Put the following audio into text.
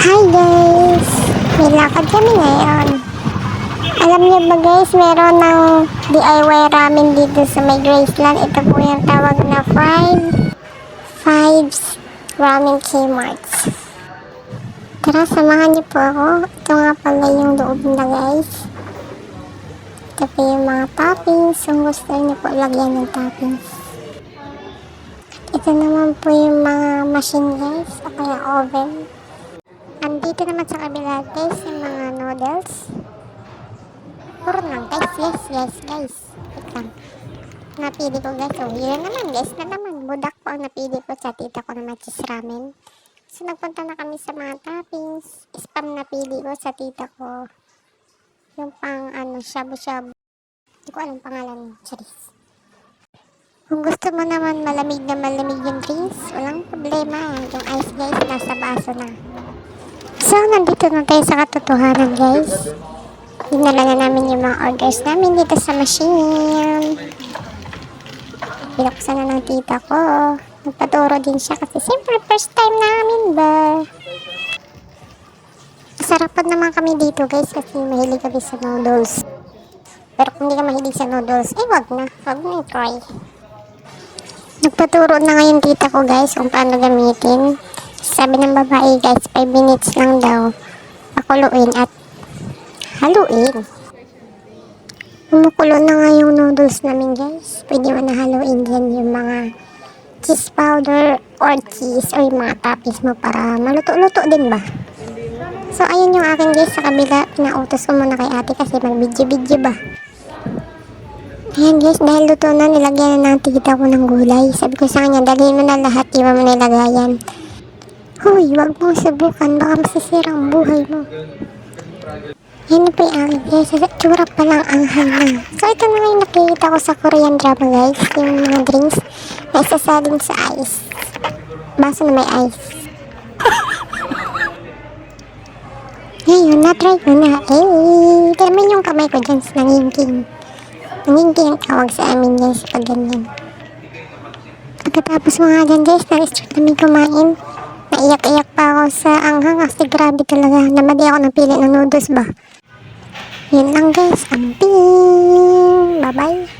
Hi guys! May lakad kami ngayon. Alam niyo ba guys, meron ng DIY ramen dito sa may Graceland. Ito po yung tawag na Fives Ramen Kmarts. Tara, samahan niyo po ako. Ito nga pala yung loob na guys. Ito po yung mga toppings. Kung gusto niyo po lagyan ng toppings. Ito naman po yung mga machine guys, o kaya oven. Andito naman sa kabila guys yung mga noodles. Puro lang guys, yes guys. Wait lang. Napili ko guys, oh yun naman guys na naman. Budak po ang napili ko sa tita ko naman cheese ramen. So nagpunta na kami sa mga toppings. Spam napili ko sa tita ko. Yung pang shabu-shabu. Hindi ko alam pangalan. Charis. Kung gusto mo naman malamig na malamig yung drinks, walang problema. Yung ice guys, nasa baso na. So, nandito na tayo sa katotohanan guys. Dinala na namin yung mga orders namin dito sa machine. Binuksan na ng tita ko. Nagpaturo din siya kasi siyempre first time namin ba. Sarapan naman kami dito guys kasi mahilig kami sa noodles. Pero kung hindi ka mahilig sa noodles, wag na i-try. Nagpaturo na ngayon tita ko guys kung paano gamitin. Sabi ng babae guys, 5 minutes lang daw pakuluin at haluin. Kumukulo na nga yung noodles namin guys. Pwede mo na haluin dyan yung mga cheese powder or cheese o yung mga toppings mo para maluto-luto din ba. So ayun yung akin guys sa kabila. Pinautos ko muna kay ate kasi mag-video ba. Ayan guys, dahil luto na, nilagyan na ng tita ko ng gulay. Sabi ko sa kanya, dalhin mo na lahat, iwan mo na ilagayan. Hoy, wag mo subukan, baka masisira ang buhay mo. Yan na po yung akin guys, tsura pa lang ang hanggang. So ito na nga yung nakikita ko sa Korean drama guys, yung mga drinks na isasalin sa ice. Baso na may ice. Ngayon, na-try ko na. Tama yung kamay ko dyan sa nangingking. Nangingking ang tawag sa amin guys pag ganyan. Pagkatapos mga dyan guys, na-start namin kumain. Naiyak-iyak pa ako sa anghang kasi grabe talaga. Namali ako ng pili ng noodles ba. Yun lang guys. Amping. Bye-bye.